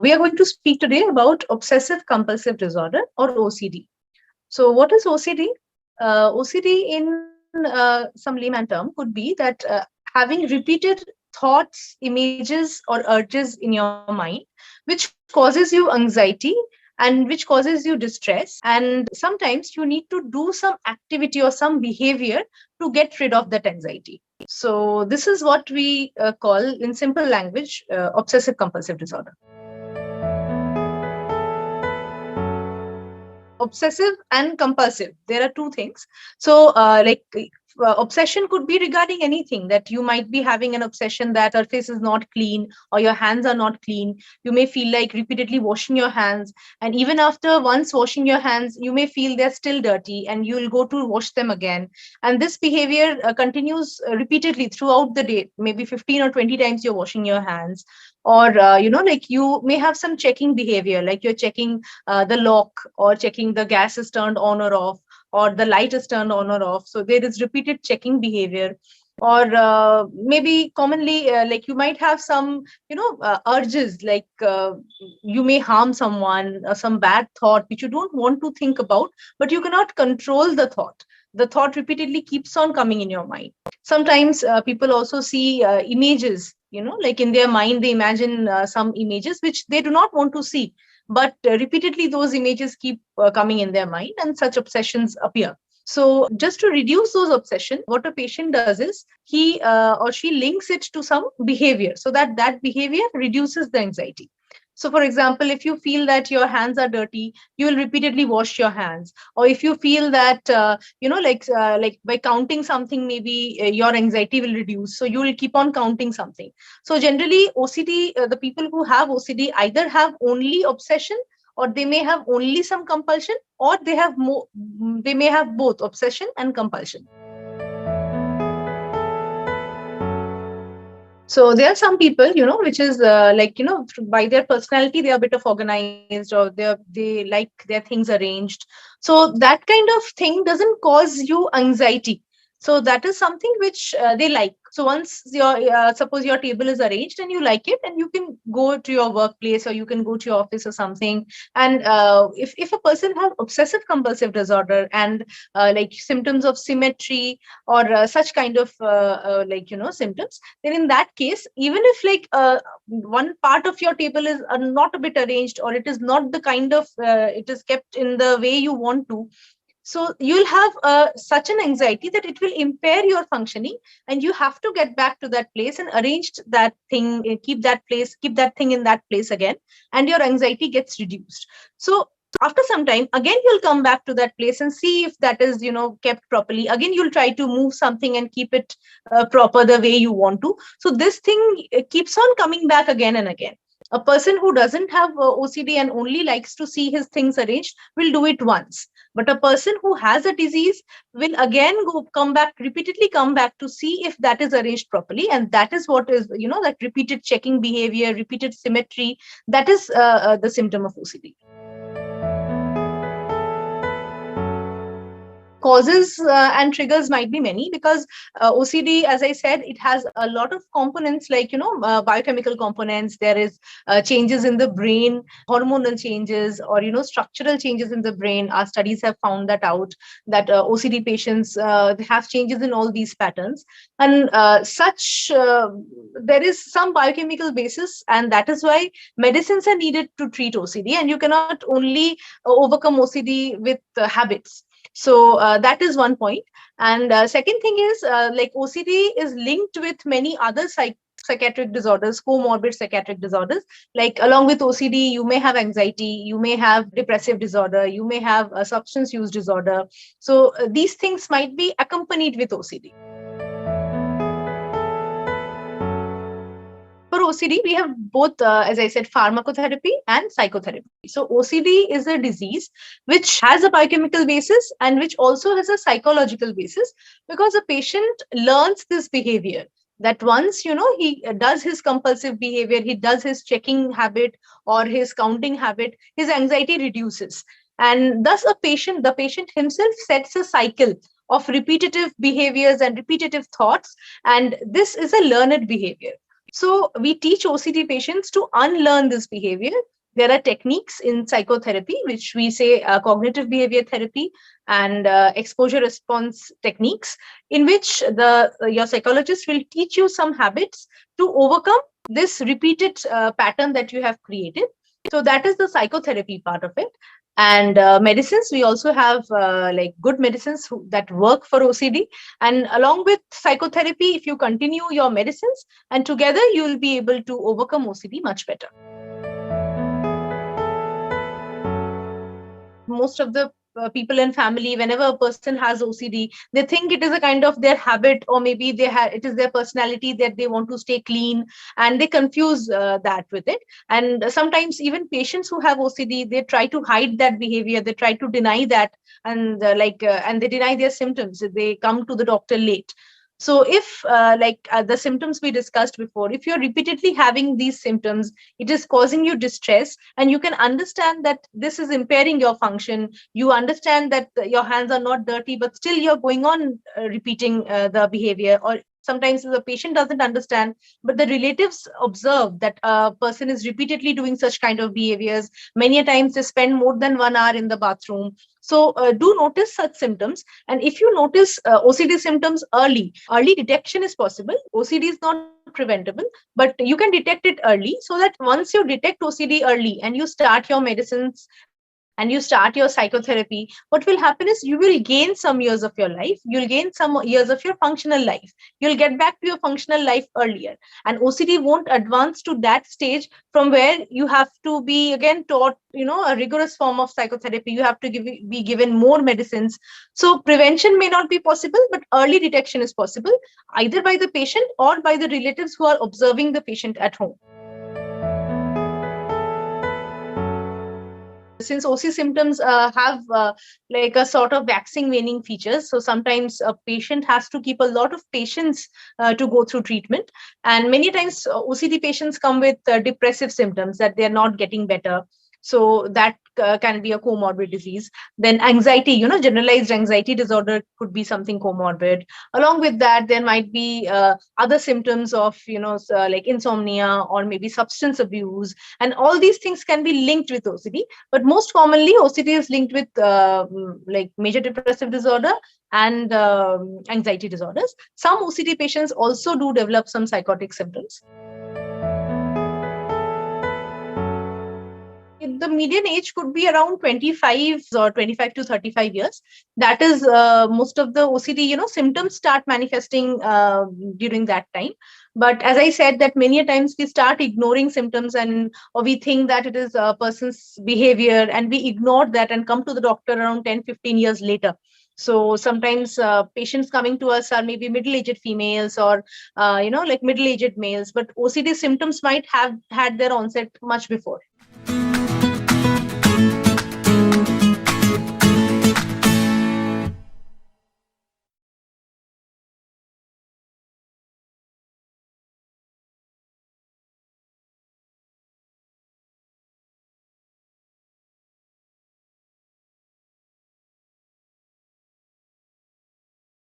We are going to speak today about obsessive compulsive disorder or OCD. So, what is OCD? OCD, in some layman term, could be that having repeated thoughts, images, or urges in your mind, which causes you anxiety and which causes you distress. And sometimes you need to do some activity or some behavior to get rid of that anxiety. So, this is what we call, in simple language, obsessive compulsive disorder. Obsessive and compulsive, there are two things. So obsession could be regarding anything, that you might be having an obsession that your face is not clean or your hands are not clean. You may feel like repeatedly washing your hands, and even after once washing your hands you may feel they're still dirty and you'll go to wash them again. And this behavior continues repeatedly throughout the day. Maybe 15 or 20 times you're washing your hands. Or like you may have some checking behavior, like you're checking the lock, or checking the gas is turned on or off, or the light is turned on or off. So there is repeated checking behavior. Or maybe commonly, like you might have some urges, like you may harm someone, some bad thought which you don't want to think about, but you cannot control the thought. The thought repeatedly keeps on coming in your mind. Sometimes people also see images, like in their mind they imagine some images which they do not want to see, but repeatedly those images keep coming in their mind, and such obsessions appear. So just to reduce those obsession, what a patient does is he or she links it to some behavior, so that that behavior reduces the anxiety. So, for example, if you feel that your hands are dirty, you will repeatedly wash your hands. Or if you feel that like by counting something, maybe your anxiety will reduce, so you will keep on counting something. So, generally, OCD, the people who have OCD either have only obsession, or they may have only some compulsion, or they have more. They may have both obsession and compulsion. So there are some people, which is by their personality, they are a bit of organized, or they like their things arranged. So that kind of thing doesn't cause you anxiety. So that is something which they like. So once suppose your table is arranged and you like it, and you can go to your workplace or you can go to your office or something. And if a person has obsessive compulsive disorder and like symptoms of symmetry, or such kind of symptoms, then in that case, even if like one part of your table is not a bit arranged, or it is not the kind of it is kept in the way you want to, so you'll have such an anxiety that it will impair your functioning, and you have to get back to that place and arrange that thing, keep that thing in that place again, and your anxiety gets reduced. So after some time, again you'll come back to that place and see if that is kept properly. Again you'll try to move something and keep it proper the way you want to. So this thing keeps on coming back again and again. A person who doesn't have OCD and only likes to see his things arranged will do it once. But a person who has a disease will again come back, repeatedly come back to see if that is arranged properly. And that is what is, that repeated checking behavior, repeated symmetry, that is the symptom of OCD. Causes and triggers might be many, because OCD, as I said, it has a lot of components, like biochemical components. There is changes in the brain, hormonal changes, or structural changes in the brain. Our studies have found that out, that OCD patients have changes in all these patterns. And there is some biochemical basis, and that is why medicines are needed to treat OCD, and you cannot only overcome OCD with habits. So that is one point. And second thing is, like OCD is linked with many other psychiatric disorders, comorbid psychiatric disorders. Like along with OCD, you may have anxiety, you may have depressive disorder, you may have a substance use disorder. So these things might be accompanied with OCD. For OCD, we have both, as I said, pharmacotherapy and psychotherapy. So OCD is a disease which has a biochemical basis and which also has a psychological basis, because a patient learns this behavior, that once he does his compulsive behavior, he does his checking habit or his counting habit, his anxiety reduces. And thus the patient himself sets a cycle of repetitive behaviors and repetitive thoughts, and this is a learned behavior. So we teach OCD patients to unlearn this behavior. There are techniques in psychotherapy, which we say cognitive behavior therapy and exposure response techniques, in which the your psychologist will teach you some habits to overcome this repeated pattern that you have created. So that is the psychotherapy part of it. And medicines, we also have like good medicines that work for OCD. And along with psychotherapy, if you continue your medicines, and together you will be able to overcome OCD much better. Most of the people in family, whenever a person has OCD, they think it is a kind of their habit, or maybe it is their personality that they want to stay clean, and they confuse that with it. And sometimes even patients who have OCD, they try to hide that behavior, they try to deny that, and and they deny their symptoms, they come to the doctor late. So if the symptoms we discussed before, if you're repeatedly having these symptoms, it is causing you distress, and you can understand that this is impairing your function. You understand that your hands are not dirty, but still you're going on repeating the behavior. Or sometimes the patient doesn't understand, but the relatives observe that a person is repeatedly doing such kind of behaviors. Many a times they spend more than 1 hour in the bathroom. So do notice such symptoms. And if you notice OCD symptoms early, early detection is possible. OCD is not preventable, but you can detect it early, so that once you detect OCD early and you start your medicines and you start your psychotherapy, what will happen is you will gain some years of your life. You'll gain some years of your functional life. You'll get back to your functional life earlier. And OCD won't advance to that stage from where you have to be again taught, a rigorous form of psychotherapy. You have to be given more medicines. So prevention may not be possible, but early detection is possible, either by the patient or by the relatives who are observing the patient at home. Since OC symptoms have like a sort of waxing waning features, so sometimes a patient has to keep a lot of patience to go through treatment. And many times OCD patients come with depressive symptoms, that they are not getting better. So that can be a comorbid disease. Then anxiety, generalized anxiety disorder could be something comorbid. Along with that, there might be other symptoms of, like insomnia or maybe substance abuse. And all these things can be linked with OCD. But most commonly, OCD is linked with like major depressive disorder and anxiety disorders. Some OCD patients also do develop some psychotic symptoms. The median age could be around 25 or 25 to 35 years. That is most of the OCD, symptoms start manifesting during that time. But as I said, that many a times we start ignoring symptoms, and or we think that it is a person's behavior, and we ignore that and come to the doctor around 10, 15 years later. So sometimes patients coming to us are maybe middle-aged females, or like middle-aged males, but OCD symptoms might have had their onset much before.